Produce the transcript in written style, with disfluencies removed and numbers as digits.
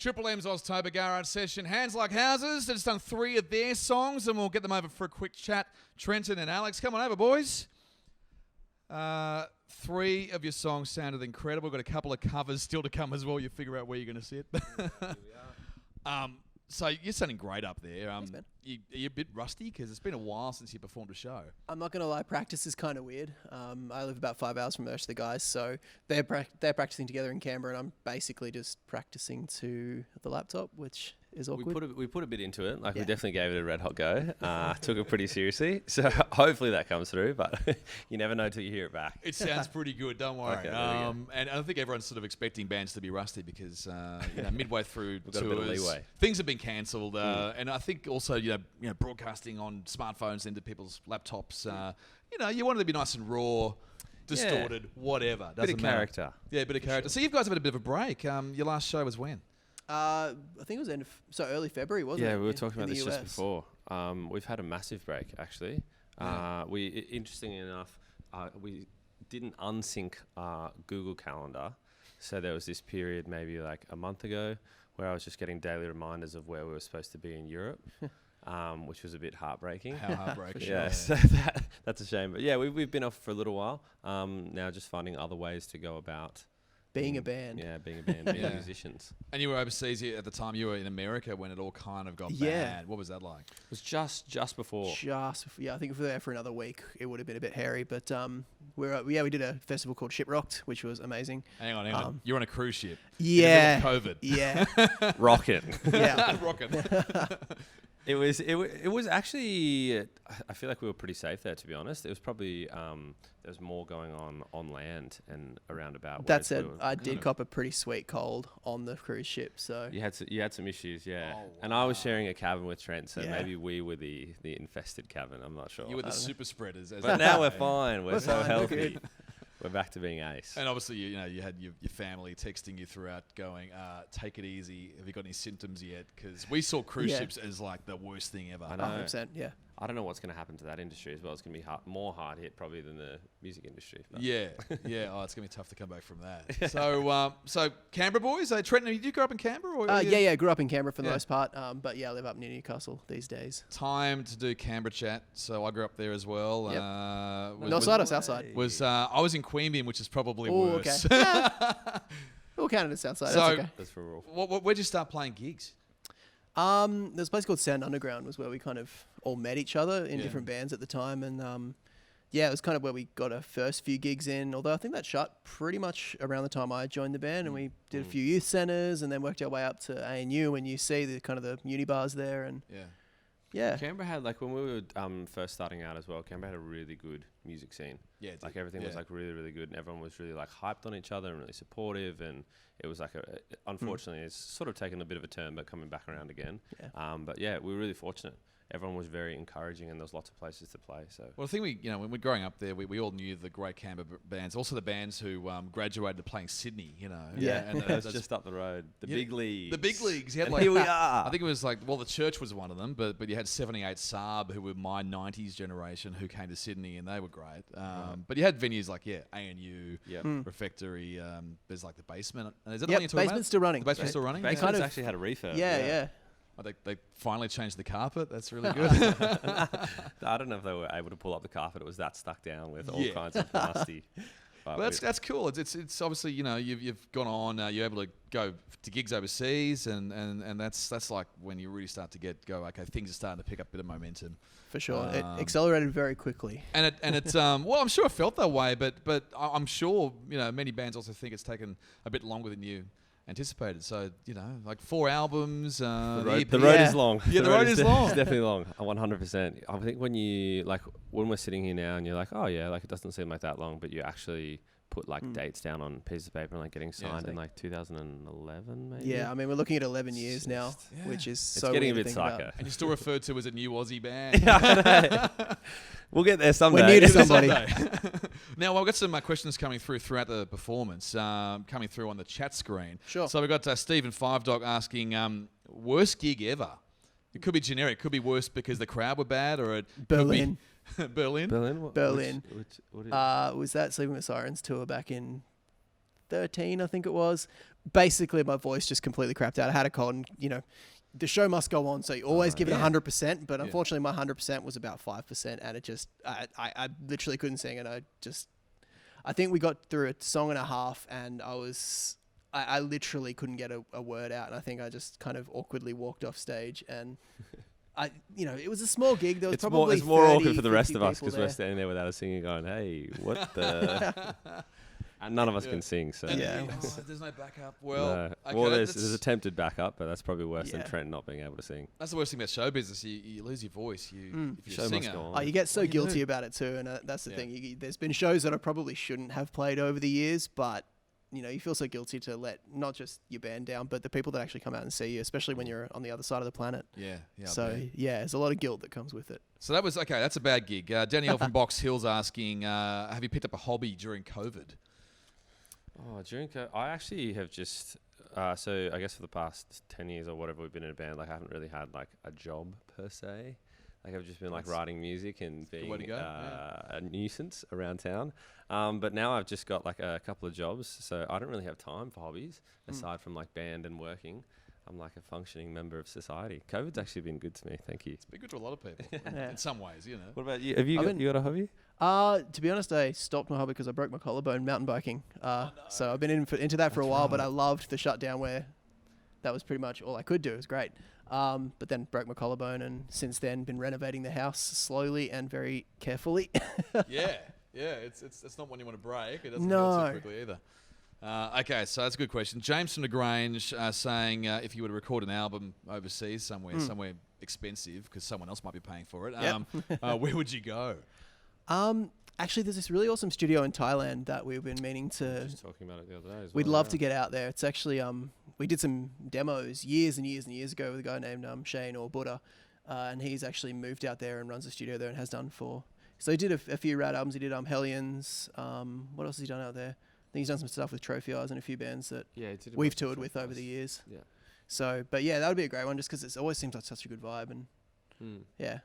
Triple M's Oztober Garage Session. Hands Like Houses. They've just done 3 of their songs, and we'll get them over for a quick chat. Trenton and Alex, come on over, boys. 3 of your songs sounded incredible. Got a couple of covers still to come as well. You figure out where you're going to sit. So you're sounding great up there. Thanks, man. Are you a bit rusty? Because it's been a while since you performed a show. I'm not going to lie, practice is kind of weird. I live about 5 hours from most of the guys, so they're practicing together in Canberra, and I'm basically just practicing to the laptop, which is awkward. We put a bit into it. Like, Yeah. we definitely gave it a red hot go. Took it pretty seriously. So hopefully that comes through, but you never know till you hear it back. It sounds pretty good, don't worry. Okay, there we go. And I think everyone's sort of expecting bands to be rusty because midway through We've got a bit of tours, leeway. things have been cancelled, and I think also broadcasting on smartphones into people's laptops. You want it to be nice and raw, distorted, whatever. Bit Doesn't of matter. character. Yeah, a bit of character. So you guys have had a bit of a break. Your last show was when? I think it was early February, wasn't it? Yeah, we were talking in about the this US? just before. We've had a massive break, actually. Yeah. Interestingly enough, we didn't unsync Google Calendar. So there was this period maybe like a month ago where I was just getting daily reminders of where we were supposed to be in Europe, which was a bit heartbreaking. How heartbreaking. Yeah, so that's a shame. But yeah, we've been off for a little while. Now just finding other ways to go about Being a band. Yeah, being a band, being Yeah. musicians. And you were overseas at the time. You were in America when it all kind of got Yeah. bad. What was that like? It was just before. I think if we were there for another week, it would have been a bit hairy. But we did a festival called Shiprocked, which was amazing. Hang on. You're on a cruise ship. Yeah. In the middle of COVID. Yeah. Rocking. Yeah. Rocking. It was actually, I feel like we were pretty safe there, to be honest. It was probably, there was more going on land and around about. That said, we were I kind did of- cop a pretty sweet cold on the cruise ship. So You had some issues, yeah. Oh, And I was sharing a cabin with Trent, so Yeah. maybe we were the infested cabin. I'm not sure. You were the super spreaders. As But they now we're say. fine. We're We're so fine, we're healthy. good. We're back to being ace. And obviously, you had your family texting you throughout, going, "Take it easy. Have you got any symptoms yet?" Because we saw cruise Yeah. ships as like the worst thing ever. I know. 100%, yeah. I don't know what's going to happen to that industry as well. It's going to be more hard hit probably than the music industry. But Yeah. Oh, it's gonna be tough to come back from that. So Canberra boys. Trenton, did you grow up in Canberra? Or Yeah. Grew up in Canberra for the Yeah. most part. But yeah, I live up near Newcastle these days. Time to do Canberra chat. So I grew up there as well. Yep. Was- North side or south side? I was in Queanbeyan, which is probably Oh, worse. okay. Yeah. We'll count it as south side. So- That's okay. that's for real. Where'd you start playing gigs? There's a place called Sound Underground was where we kind of all met each other in Yeah. different bands at the time, and it was kind of where we got our first few gigs in. Although I think that shut pretty much around the time I joined the band, and we did a few youth centres, and then worked our way up to ANU and UC, the kind of the uni bars there, and Yeah. yeah, Canberra had, like, when we were first starting out as well, Canberra had a really good music scene. Yeah. it Like, did. everything was Yeah. like really, really good, and everyone was really like hyped on each other and really supportive. And it was like unfortunately, it's sort of taken a bit of a turn, but coming back around again. Yeah. But yeah, we were really fortunate. Everyone was very encouraging, and there was lots of places to play. So Well, I think when we're growing up there, we all knew the great Canberra bands, also the bands who graduated to playing Sydney, Yeah. and that's that's just up the road. The Yeah, big leagues. the big leagues. You had And like, here we are. I think it was like, the Church was one of them, but you had 78 Saab, who were my 90s generation, who came to Sydney, and they were great. But you had venues like, ANU, Yep. Refectory, there's like the Basement. Is that the Yep, one you're talking Basement's about? still running. The Basement's still running? Basement's kind of- actually had a refurb. yeah. Oh, they finally changed the carpet. That's really good. I don't know if they were able to pull up the carpet. It was that stuck down with all Yeah. kinds of nasty. But Well, that's cool. It's obviously, you've gone on. You're able to go to gigs overseas, and that's like when you really start to okay, things are starting to pick up a bit of momentum. For sure, it Um, accelerated very quickly. And it's well, I'm sure it felt that way, but I'm sure many bands also think it's taken a bit longer than you anticipated. So like 4 albums. The EP. road Yeah. is long. Yeah, the road is long. It's definitely long. 100%. I think when we're sitting here now and you're like, oh yeah, like it doesn't seem like that long, but you actually put like dates down on pieces of paper and like getting signed in like 2011 maybe. Yeah, I mean we're looking at 11 years It's now, just- which is It's so getting a weird bit to think psycho. about. And you're still referred to as a new Aussie band. We'll get there someday. We're near to somebody. Now, I've got some questions coming throughout the performance, coming through on the chat screen. Sure. So we've got Stephen Five Dog asking, worst gig ever? It could be generic. It could be worse because the crowd were bad, or it Berlin. could be Berlin. Berlin. What, Berlin. What is Was that Sleeping with Sirens tour back in 13, I think it was. basically my voice just completely crapped out. I had a cold, and the show must go on, so you always give it 100%. But unfortunately, my 100% was about 5%, and it just I literally couldn't sing, and I think we got through a song and a half, and I literally couldn't get a word out, and I think I just kind of awkwardly walked off stage, and it was a small gig. There was It's probably more 30, awkward for the rest 50 of us people because there. we're standing there without a singer going, hey, what the... And none of us can sing, so... And Yeah. there's no backup. Well, No. okay, Well, there's that's- attempted backup, but that's probably worse than Yeah. Trent not being able to sing. That's the worst thing about show business. You lose your voice. If you're Show a must singer, go on. Oh, you get so What do you guilty do? about it too, and that's the Yeah. thing. There's been shows that I probably shouldn't have played over the years, but you feel so guilty to let not just your band down, but the people that actually come out and see you, especially when you're on the other side of the planet. yeah. I So bet. there's a lot of guilt that comes with it. So that was okay. That's a bad gig. Danielle from Box Hill's asking, have you picked up a hobby during COVID? Oh, I actually have just... so I guess for the past 10 years or whatever we've been in a band, like I haven't really had like a job per se. Like I've just been like That's writing music and good being way to go, yeah. a nuisance around town. But now I've just got like a couple of jobs, so I don't really have time for hobbies aside from like band and working. I'm like a functioning member of society. COVID's actually been good to me. Thank you. It's been good to a lot of people Yeah. in some ways, What about you? Have you I've got, been- you got a hobby? To be honest, I stopped my hobby because I broke my collarbone mountain biking. So I've been into that for a while, but I loved the shutdown where that was pretty much all I could do. It was great. But then broke my collarbone, and since then been renovating the house slowly and very carefully. Yeah. It's not one you want to break. It doesn't No. heal too quickly either. Okay, so that's a good question. James from Lagrange saying if you were to record an album overseas somewhere expensive because someone else might be paying for it, Yep. where would you go? Actually, there's this really awesome studio in Thailand that we've been meaning to. Just talking about it the other day as We'd well, love yeah. to get out there. It's actually we did some demos years and years and years ago with a guy named Shane or Buddha, and he's actually moved out there and runs a studio there and has done for. So he did a few rad albums. He did Hellions. What else has he done out there? I think he's done some stuff with Trophy Eyes and a few bands that Yeah, he did a we've bunch of toured with Trophy over the Eyes. years. Yeah. So, but yeah, that would be a great one just because it always seems like such a good vibe, and Hmm. yeah.